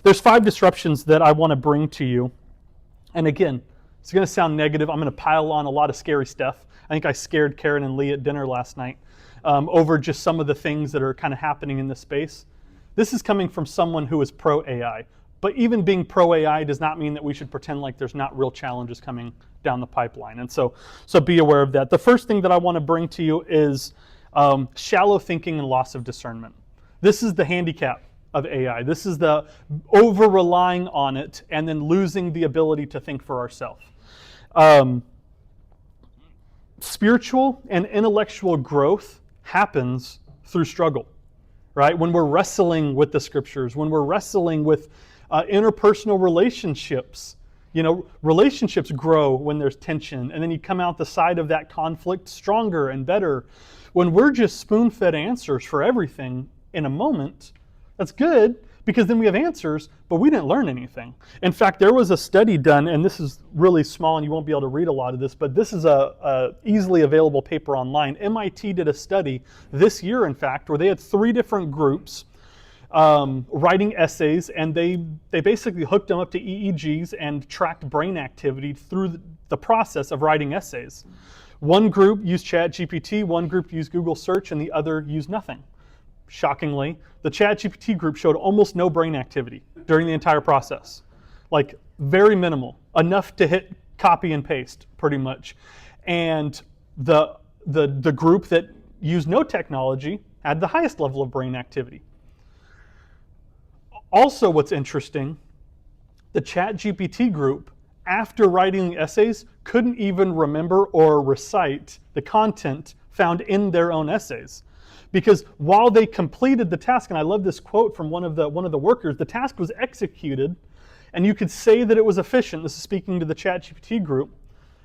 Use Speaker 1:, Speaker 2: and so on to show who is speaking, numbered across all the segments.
Speaker 1: There's 5 disruptions that I want to bring to you. And again, it's going to sound negative. I'm going to pile on a lot of scary stuff. I think I scared Karen and Lee at dinner last night over just some of the things that are kind of happening in this space. This is coming from someone who is pro-AI. But even being pro-AI does not mean that we should pretend like there's not real challenges coming down the pipeline. And so be aware of that. The first thing that I want to bring to you is shallow thinking and loss of discernment. This is the handicap of AI. This is the over-relying on it and then losing the ability to think for ourselves. Spiritual and intellectual growth happens through struggle, right? When we're wrestling with the scriptures, when we're wrestling with interpersonal relationships. Relationships grow when there's tension, and then you come out the side of that conflict stronger and better. When we're just spoon-fed answers for everything in a moment, that's good, because then we have answers, but we didn't learn anything. In fact, there was a study done, and this is really small, and you won't be able to read a lot of this, but this is a easily available paper online. MIT did a study this year, in fact, where they had 3 different groups writing essays, and they basically hooked them up to EEGs and tracked brain activity through the process of writing essays. One group used ChatGPT, one group used Google Search, and the other used nothing. Shockingly, the ChatGPT group showed almost no brain activity during the entire process. Like, very minimal, enough to hit copy and paste, pretty much. And the group that used no technology had the highest level of brain activity. Also, what's interesting, the ChatGPT group, after writing the essays, couldn't even remember or recite the content found in their own essays. Because while they completed the task, and I love this quote from one of the workers, the task was executed, and you could say that it was efficient. This is speaking to the ChatGPT group.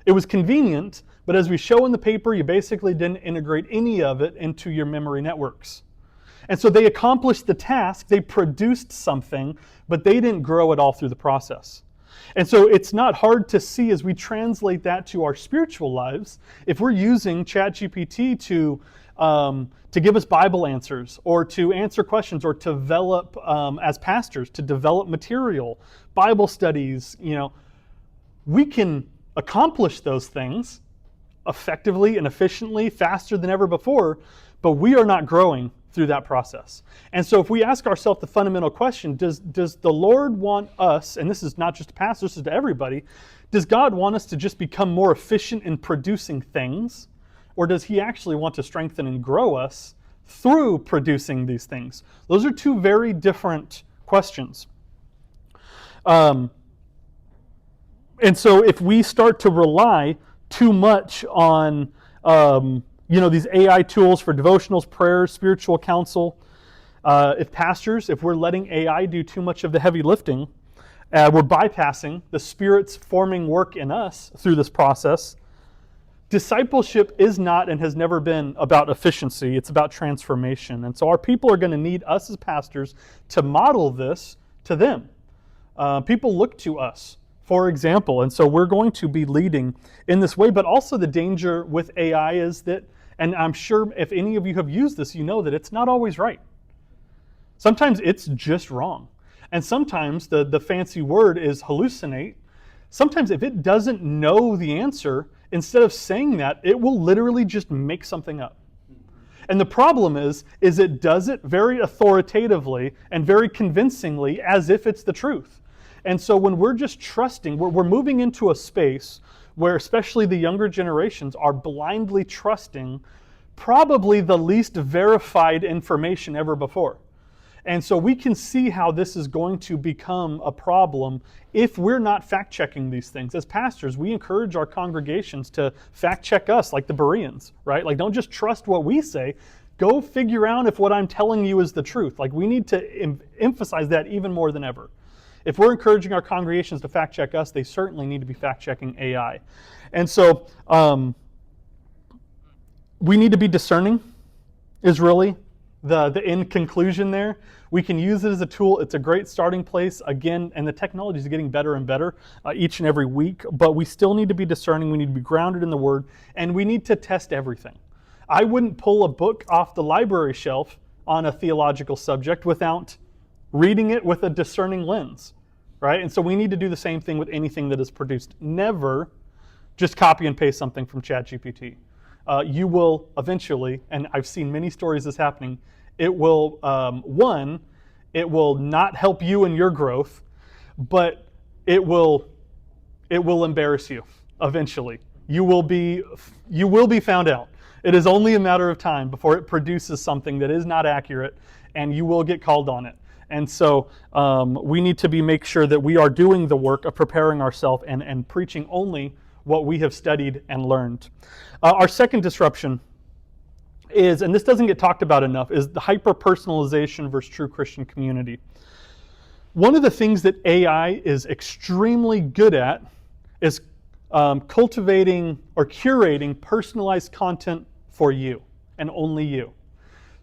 Speaker 1: It was convenient, but as we show in the paper, you basically didn't integrate any of it into your memory networks. And so they accomplished the task, they produced something, but they didn't grow at all through the process. And so it's not hard to see as we translate that to our spiritual lives, if we're using ChatGPT to give us Bible answers, or to answer questions, or to develop, as pastors, to develop material, Bible studies, we can accomplish those things effectively and efficiently, faster than ever before, but we are not growing through that process. And so if we ask ourselves the fundamental question, does the Lord want us, and this is not just to pastors, this is to everybody, does God want us to just become more efficient in producing things? Or does He actually want to strengthen and grow us through producing these things? Those are 2 very different questions. And so if we start to rely too much on these AI tools for devotionals, prayers, spiritual counsel, if we're letting AI do too much of the heavy lifting, we're bypassing the Spirit's forming work in us through this process. Discipleship is not and has never been about efficiency. It's about transformation. And so our people are going to need us as pastors to model this to them. People look to us, for example, and so we're going to be leading in this way. But also the danger with AI is that, and I'm sure if any of you have used this, you know that it's not always right. Sometimes it's just wrong. And sometimes the fancy word is hallucinate. Sometimes if it doesn't know the answer, instead of saying that, it will literally just make something up. And the problem is it does it very authoritatively and very convincingly as if it's the truth. And so when we're just trusting, we're moving into a space where especially the younger generations are blindly trusting probably the least verified information ever before. And so we can see how this is going to become a problem if we're not fact-checking these things. As pastors, we encourage our congregations to fact-check us like the Bereans, right? Like, don't just trust what we say. Go figure out if what I'm telling you is the truth. Like, we need to emphasize that even more than ever. If we're encouraging our congregations to fact-check us, they certainly need to be fact-checking AI. And so we need to be discerning is really the end conclusion there. We can use it as a tool. It's a great starting place. Again, and the technology is getting better and better each and every week, but we still need to be discerning. We need to be grounded in the Word, and we need to test everything. I wouldn't pull a book off the library shelf on a theological subject without reading it with a discerning lens, right? And so we need to do the same thing with anything that is produced. Never just copy and paste something from ChatGPT. You will eventually, and I've seen many stories this happening, it will, it will not help you in your growth, but it will embarrass you eventually. You will be found out. It is only a matter of time before it produces something that is not accurate, and you will get called on it. And so we need to make sure that we are doing the work of preparing ourselves and preaching only what we have studied and learned. Our second disruption is, and this doesn't get talked about enough, is the hyper-personalization versus true Christian community. One of the things that AI is extremely good at is cultivating or curating personalized content for you and only you.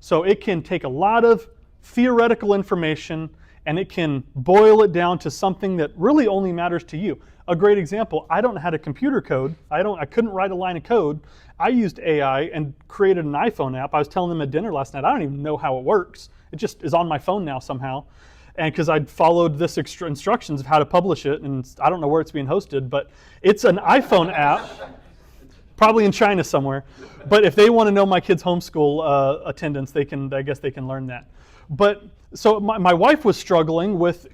Speaker 1: So it can take a lot of theoretical information and it can boil it down to something that really only matters to you. A great example, I don't know how to computer code. I couldn't write a line of code. I used AI and created an iPhone app. I was telling them at dinner last night, I don't even know how it works. It just is on my phone now somehow. And because I'd followed this instructions of how to publish it, and I don't know where it's being hosted, but it's an iPhone app, probably in China somewhere. But if they want to know my kids' homeschool attendance, I guess they can learn that. But so my wife was struggling with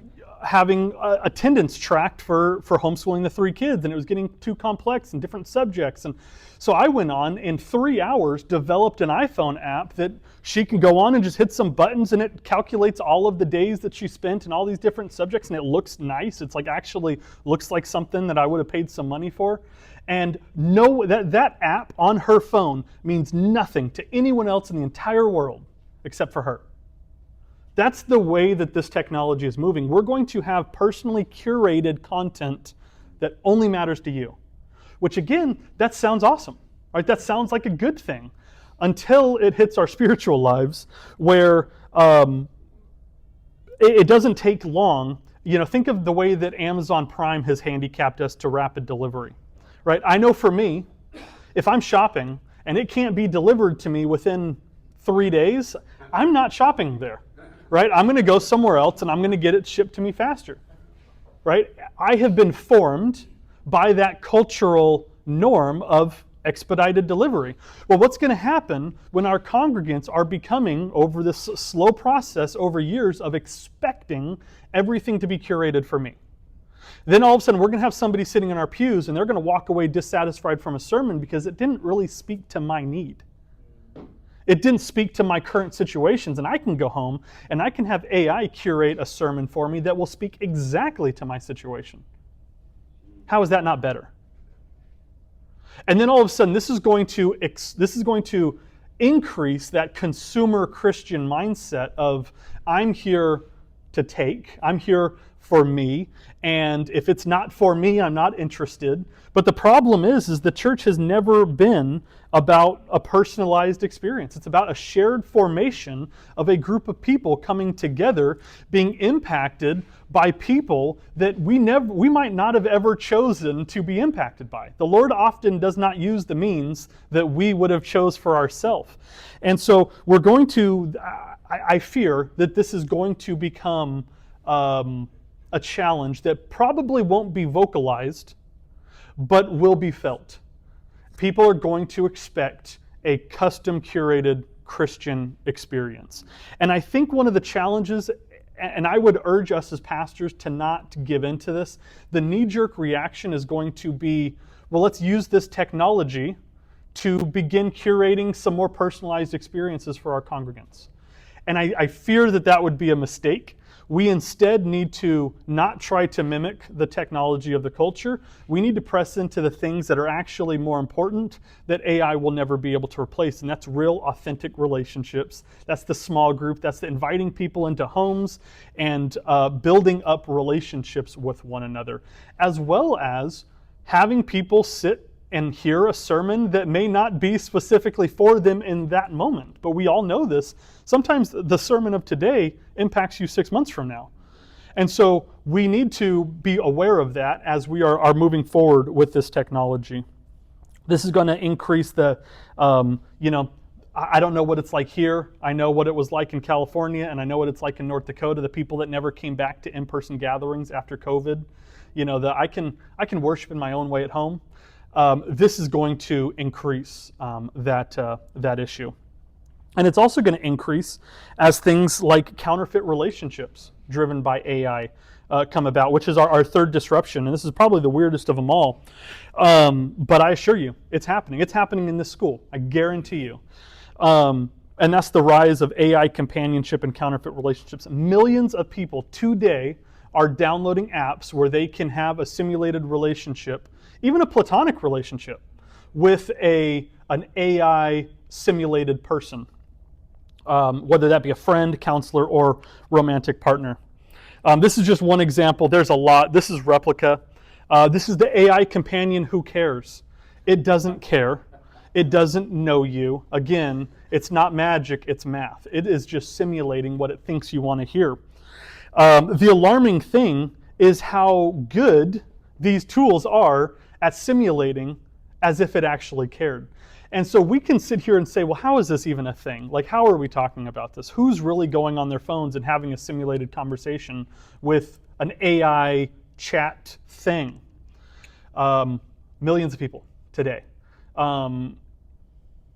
Speaker 1: having attendance tracked for homeschooling the 3 kids, and it was getting too complex and different subjects. And so I went on, in 3 hours, developed an iPhone app that she can go on and just hit some buttons, and it calculates all of the days that she spent in all these different subjects, and it looks nice. It's like actually looks like something that I would have paid some money for. And that app on her phone means nothing to anyone else in the entire world except for her. That's the way that this technology is moving. We're going to have personally curated content that only matters to you, which again, that sounds awesome, right? That sounds like a good thing until it hits our spiritual lives, where it doesn't take long. Think of the way that Amazon Prime has handicapped us to rapid delivery, right? I know for me, if I'm shopping and it can't be delivered to me within 3 days, I'm not shopping there. Right? I'm going to go somewhere else and I'm going to get it shipped to me faster. Right? I have been formed by that cultural norm of expedited delivery. Well, what's going to happen when our congregants are becoming, over this slow process over years of expecting everything to be curated for me? Then all of a sudden we're going to have somebody sitting in our pews and they're going to walk away dissatisfied from a sermon because it didn't really speak to my need. It didn't speak to my current situations, and I can go home and I can have AI curate a sermon for me that will speak exactly to my situation. How is that not better? And then all of a sudden, this is going to increase that consumer Christian mindset of, I'm here to take, I'm here for me, and if it's not for me, I'm not interested. But the problem is the church has never been about a personalized experience. It's about a shared formation of a group of people coming together, being impacted by people that we might not have ever chosen to be impacted by. The Lord often does not use the means that we would have chose for ourselves. And so we're going to, I fear that this is going to become a challenge that probably won't be vocalized, but will be felt. People are going to expect a custom curated Christian experience. And I think one of the challenges, and I would urge us as pastors to not give into this, the knee-jerk reaction is going to be, well, let's use this technology to begin curating some more personalized experiences for our congregants. And I fear that would be a mistake. We instead need to not try to mimic the technology of the culture. We need to press into the things that are actually more important that AI will never be able to replace, and that's real, authentic relationships. That's the small group. That's the inviting people into homes and building up relationships with one another, as well as having people sit and hear a sermon that may not be specifically for them in that moment. But we all know this. Sometimes the sermon of today impacts you 6 months from now. And so we need to be aware of that as we are moving forward with this technology. This is going to increase the, I don't know what it's like here. I know what it was like in California, and I know what it's like in North Dakota. The people that never came back to in-person gatherings after COVID, that I can worship in my own way at home. This is going to increase that issue, and it's also going to increase as things like counterfeit relationships driven by AI come about, which is our third disruption, and this is probably the weirdest of them all. But I assure you, it's happening. It's happening in this school. I guarantee you. And that's the rise of AI companionship and counterfeit relationships. Millions of people today are downloading apps where they can have a simulated relationship, even a platonic relationship, with an AI simulated person, whether that be a friend, counselor, or romantic partner. This is just one example. There's a lot. This is Replica. This is the AI companion who cares. It doesn't care. It doesn't know you. Again, it's not magic, it's math. It is just simulating what it thinks you want to hear. The alarming thing is how good these tools are at simulating as if it actually cared. And so we can sit here and say, well, how is this even a thing? Like, how are we talking about this? Who's really going on their phones and having a simulated conversation with an AI chat thing? Millions of people today.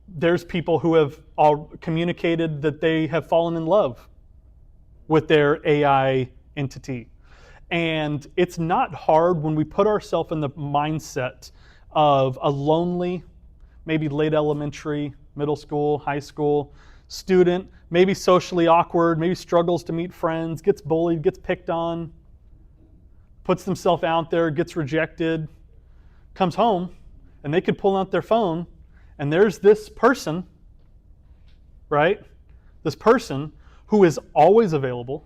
Speaker 1: There's people who have all communicated that they have fallen in love with their AI entity. And it's not hard when we put ourselves in the mindset of a lonely, maybe late elementary, middle school, high school student, maybe socially awkward, maybe struggles to meet friends, gets bullied, gets picked on, puts themselves out there, gets rejected, comes home, and they could pull out their phone, and there's this person, right? This person who is always available,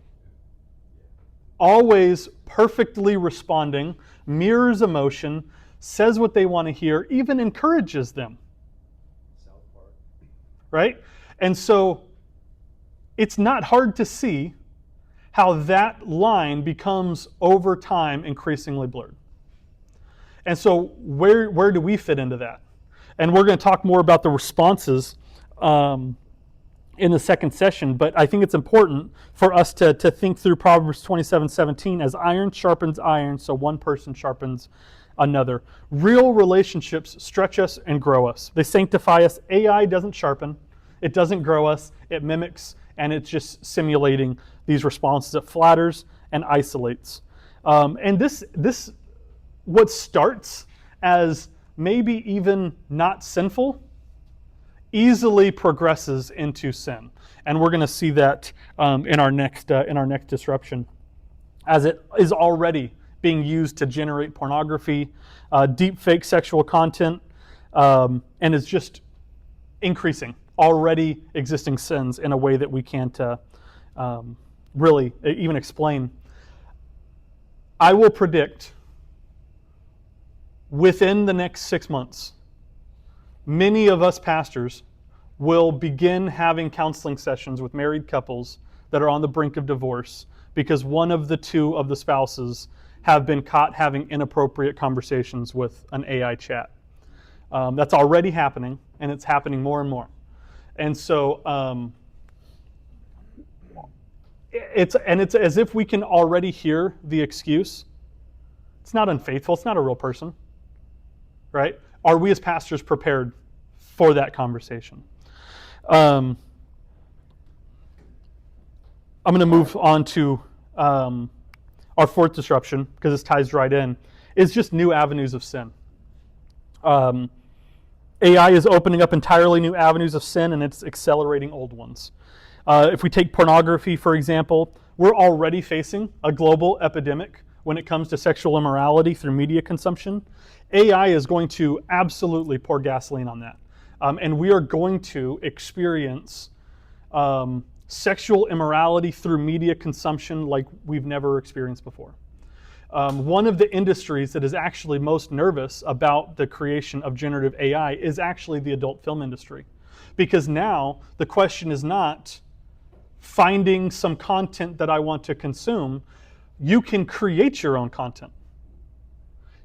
Speaker 1: always perfectly responding, mirrors emotion, says what they want to hear, even encourages them. Right? And so it's not hard to see how that line becomes over time increasingly blurred. And so where do we fit into that? And we're going to talk more about the responses in the second session, but I think it's important for us to think through Proverbs 27:17 as iron sharpens iron, so one person sharpens another. Real relationships stretch us and grow us. They sanctify us. AI doesn't sharpen. It doesn't grow us. It mimics, and it's just simulating these responses. It flatters and isolates. And this what starts as maybe even not sinful easily progresses into sin. And we're going to see that in our next disruption, as it is already being used to generate pornography, deep fake sexual content, and is just increasing already existing sins in a way that we can't really even explain. I will predict within the next 6 months, many of us pastors will begin having counseling sessions with married couples that are on the brink of divorce because one of the two of the spouses have been caught having inappropriate conversations with an AI chat. That's already happening, and it's happening more and more. And so it's as if we can already hear the excuse. It's not unfaithful. It's not a real person, right? Are we as pastors prepared for that conversation? I'm going to move on to our fourth disruption, because this ties right in, is just new avenues of sin. AI is opening up entirely new avenues of sin, and it's accelerating old ones. If we take pornography, for example, we're already facing a global epidemic when it comes to sexual immorality through media consumption. AI is going to absolutely pour gasoline on that. And we are going to experience sexual immorality through media consumption like we've never experienced before. One of the industries that is actually most nervous about the creation of generative AI is actually the adult film industry. Because now the question is not finding some content that I want to consume. You can create your own content.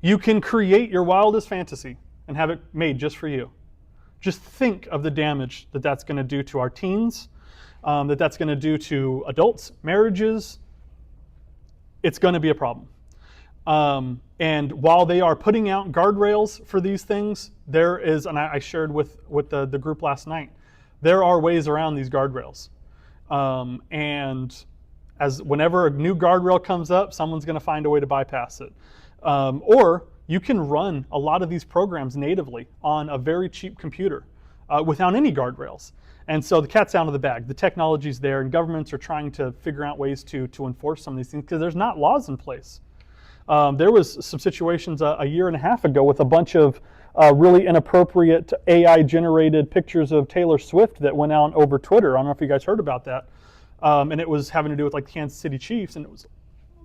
Speaker 1: You can create your wildest fantasy and have it made just for you, Just think of the damage that that's going to do to our teens, that's going to do to adults, marriages. It's going to be a problem. And while they are putting out guardrails for these things, there is, and I shared with the group last night, there are ways around these guardrails. And as whenever a new guardrail comes up, someone's going to find a way to bypass it. Or you can run a lot of these programs natively on a very cheap computer without any guardrails. And so the cat's out of the bag. The technology's there, and governments are trying to figure out ways to enforce some of these things because there's not laws in place. There was some situations a year and a half ago with a bunch of really inappropriate AI-generated pictures of Taylor Swift that went out over Twitter. I don't know if you guys heard about that. And it was having to do with like the Kansas City Chiefs, and it was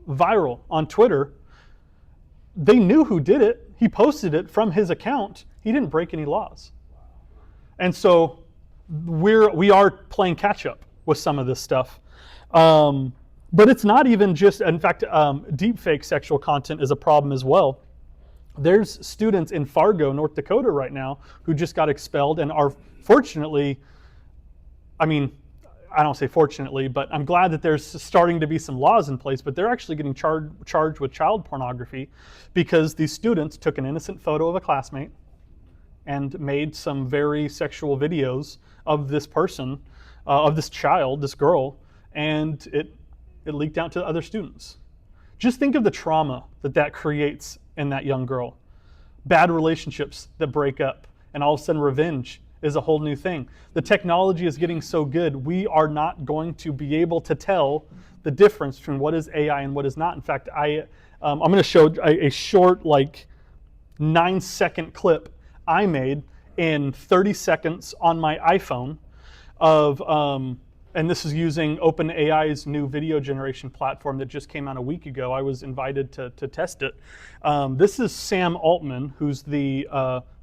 Speaker 1: viral on Twitter. They knew who did it. He posted it from his account. He didn't break any laws. And so we are playing catch up with some of this stuff. But it's not even just, in fact, deepfake sexual content is a problem as well. There's students in Fargo, North Dakota right now who just got expelled and are fortunately, I mean, I don't say fortunately, but I'm glad that there's starting to be some laws in place, but they're actually getting charged with child pornography because these students took an innocent photo of a classmate and made some very sexual videos of this person, of this child, this girl, and it leaked out to other students. Just think of the trauma that creates in that young girl. Bad relationships that break up, and all of a sudden revenge is a whole new thing. The technology is getting so good, we are not going to be able to tell the difference between what is AI and what is not. In fact, I'm going to show a short, like 9-second clip I made in 30 seconds on my iPhone of, and this is using OpenAI's new video generation platform that just came out a week ago. I was invited to test it. This is Sam Altman, who's the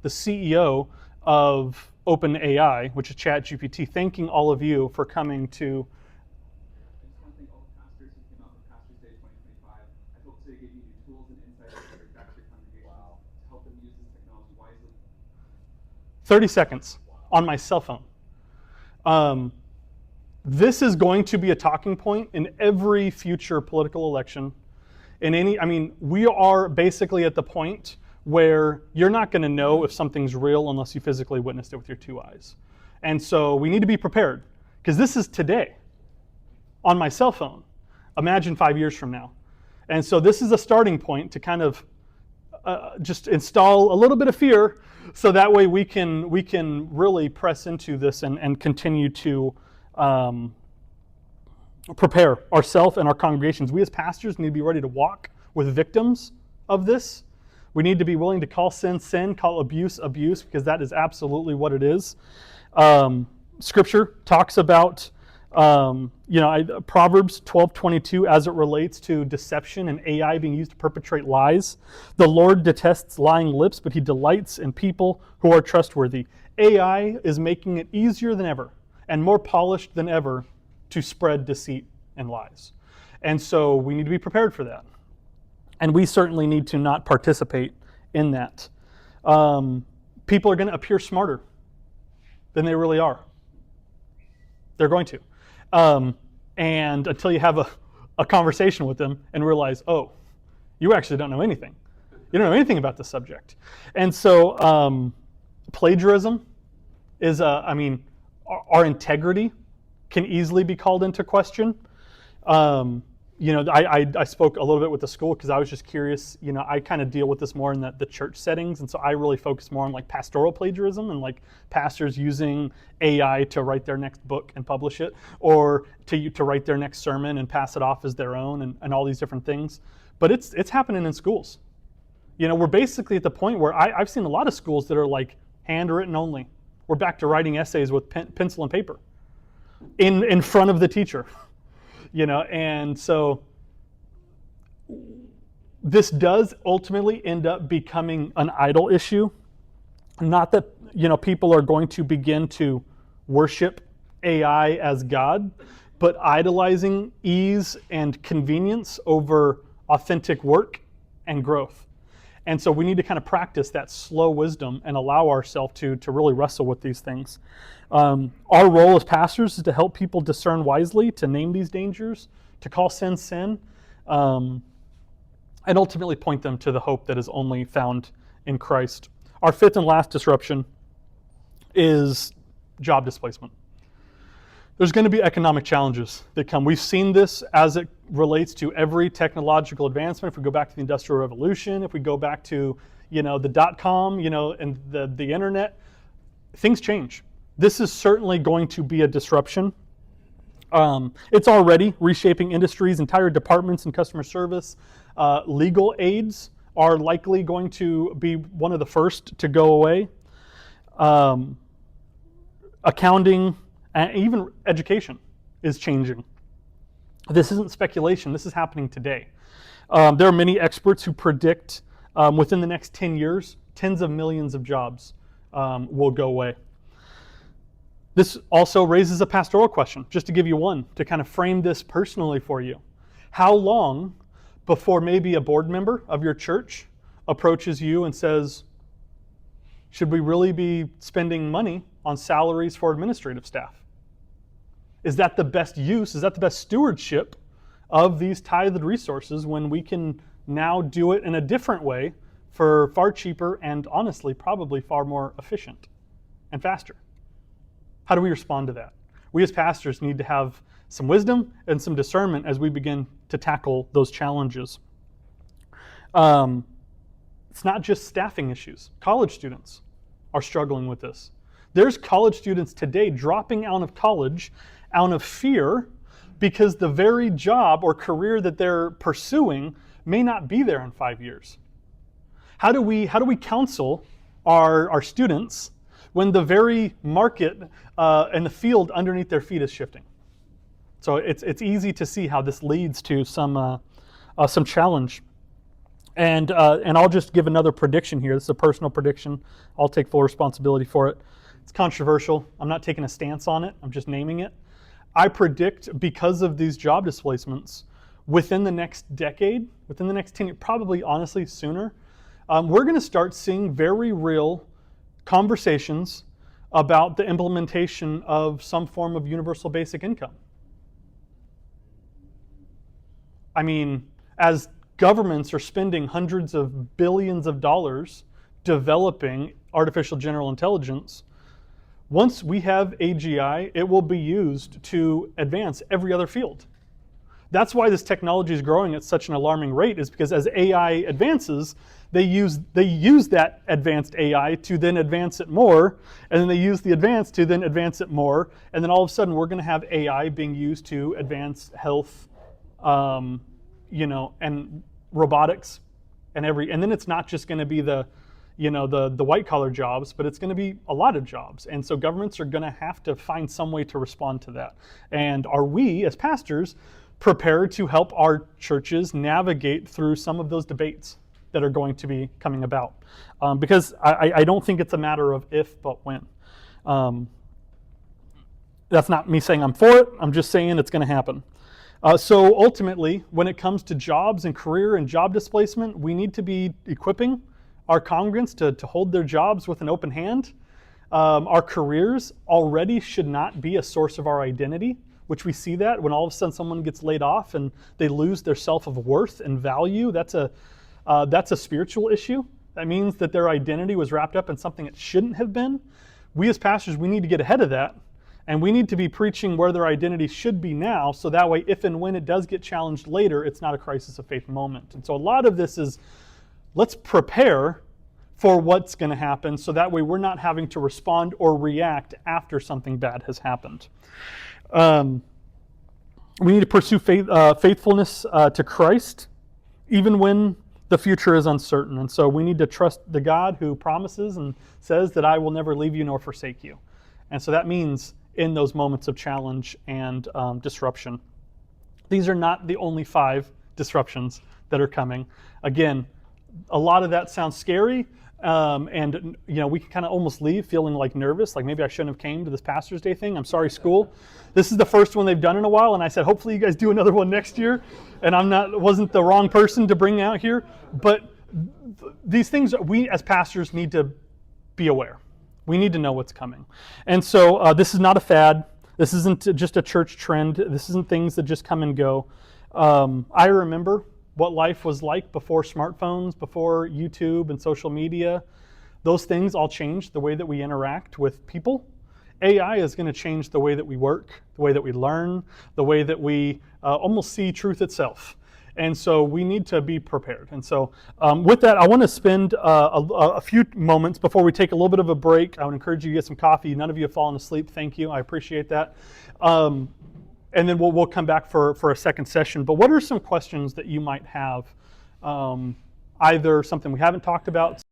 Speaker 1: CEO of OpenAI, which is ChatGPT, thanking all of you for coming to.
Speaker 2: I just want to thank all the pastors who came out for Pastors Day 2025. I hope today gave you new tools and insights to back your congregation to help them use this technology wisely.
Speaker 1: 30 seconds on my cell phone. This is going to be a talking point in every future political election. We are basically at the point where you're not going to know if something's real unless you physically witnessed it with your 2 eyes. And so we need to be prepared, because this is today on my cell phone. Imagine 5 years from now. And so this is a starting point to kind of just install a little bit of fear, so that way we can really press into this and continue to prepare ourselves and our congregations. We as pastors need to be ready to walk with victims of this. We need to be willing to call sin, sin, call abuse, abuse, because that is absolutely what it is. Scripture talks about, Proverbs 12:22 as it relates to deception and AI being used to perpetrate lies. The Lord detests lying lips, but he delights in people who are trustworthy. AI is making it easier than ever and more polished than ever to spread deceit and lies. And so we need to be prepared for that. And we certainly need to not participate in that. People are going to appear smarter than they really are. They're going to. And until you have a conversation with them and realize, oh, you actually don't know anything. You don't know anything about the subject. And so plagiarism is, our integrity can easily be called into question. I spoke a little bit with the school because I was just curious. I kind of deal with this more in the church settings, and so I really focus more on like pastoral plagiarism and like pastors using AI to write their next book and publish it, or to write their next sermon and pass it off as their own, and all these different things. But it's happening in schools. We're basically at the point where I've seen a lot of schools that are like handwritten only. We're back to writing essays with pencil and paper in front of the teacher. And so this does ultimately end up becoming an idol issue. Not that, people are going to begin to worship AI as God, but idolizing ease and convenience over authentic work and growth. And so we need to kind of practice that slow wisdom and allow ourselves to really wrestle with these things. Our role as pastors is to help people discern wisely, to name these dangers, to call sin sin, and ultimately point them to the hope that is only found in Christ. Our fifth and last disruption is job displacement. There's going to be economic challenges that come. We've seen this as it relates to every technological advancement. If we go back to the Industrial Revolution, if we go back to, the .com, and the internet, things change. This is certainly going to be a disruption. It's already reshaping industries, entire departments in customer service. Legal aids are likely going to be one of the first to go away. Accounting, and even education is changing. This isn't speculation. This is happening today. There are many experts who predict within the next 10 years, tens of millions of jobs will go away. This also raises a pastoral question, just to give you one, to kind of frame this personally for you. How long before maybe a board member of your church approaches you and says, should we really be spending money on salaries for administrative staff? Is that the best use? Is that the best stewardship of these tithed resources when we can now do it in a different way for far cheaper and honestly probably far more efficient and faster? How do we respond to that? We as pastors need to have some wisdom and some discernment as we begin to tackle those challenges. It's not just staffing issues. College students are struggling with this. There's college students today dropping out of college out of fear because the very job or career that they're pursuing may not be there in 5 years. How do we counsel our students when the very market and the field underneath their feet is shifting? So it's easy to see how this leads to some challenge. And I'll just give another prediction here. This is a personal prediction. I'll take full responsibility for it. It's controversial. I'm not taking a stance on it. I'm just naming it. I predict, because of these job displacements, within the next decade, within the next 10 years, probably honestly sooner, we're going to start seeing very real conversations about the implementation of some form of universal basic income. I mean, as governments are spending hundreds of billions of dollars developing artificial general intelligence, once we have AGI, it will be used to advance every other field. That's why this technology is growing at such an alarming rate, is because as AI advances, they use that advanced AI to then advance it more, and then they use the advanced to then advance it more, and then all of a sudden we're going to have AI being used to advance health, and robotics, and then it's not just going to be the white collar jobs, but it's going to be a lot of jobs. And so governments are going to have to find some way to respond to that. And are we, as pastors, prepared to help our churches navigate through some of those debates that are going to be coming about? Because I don't think it's a matter of if, but when. That's not me saying I'm for it. I'm just saying it's going to happen. So ultimately, when it comes to jobs and career and job displacement, we need to be equipping our congregants to hold their jobs with an open hand. Our careers already should not be a source of our identity, which we see that when all of a sudden someone gets laid off and they lose their self of worth and value. That's a spiritual issue. That means that their identity was wrapped up in something it shouldn't have been. We as pastors, we need to get ahead of that, and we need to be preaching where their identity should be now, so that way if and when it does get challenged later, it's not a crisis of faith moment. And so a lot of this is, let's prepare for what's going to happen, so that way we're not having to respond or react after something bad has happened. We need to pursue faithfulness to Christ, even when the future is uncertain. And so we need to trust the God who promises and says that I will never leave you nor forsake you. And so that means in those moments of challenge and disruption. These are not the only 5 disruptions that are coming. Again, a lot of that sounds scary, and we can kind of almost leave feeling like nervous, like maybe I shouldn't have came to this Pastor's Day thing. I'm sorry, school. This is the first one they've done in a while, and I said, hopefully you guys do another one next year. And wasn't the wrong person to bring out here, but these things we as pastors need to be aware. We need to know what's coming. And so this is not a fad. This isn't just a church trend. This isn't things that just come and go. I remember what life was like before smartphones, before YouTube and social media. Those things all changed the way that we interact with people. AI is going to change the way that we work, the way that we learn, the way that we almost see truth itself. And so we need to be prepared. And so with that, I want to spend a few moments before we take a little bit of a break. I would encourage you to get some coffee. None of you have fallen asleep. Thank you. I appreciate that. And then we'll come back for a second session. But what are some questions that you might have? Either something we haven't talked about,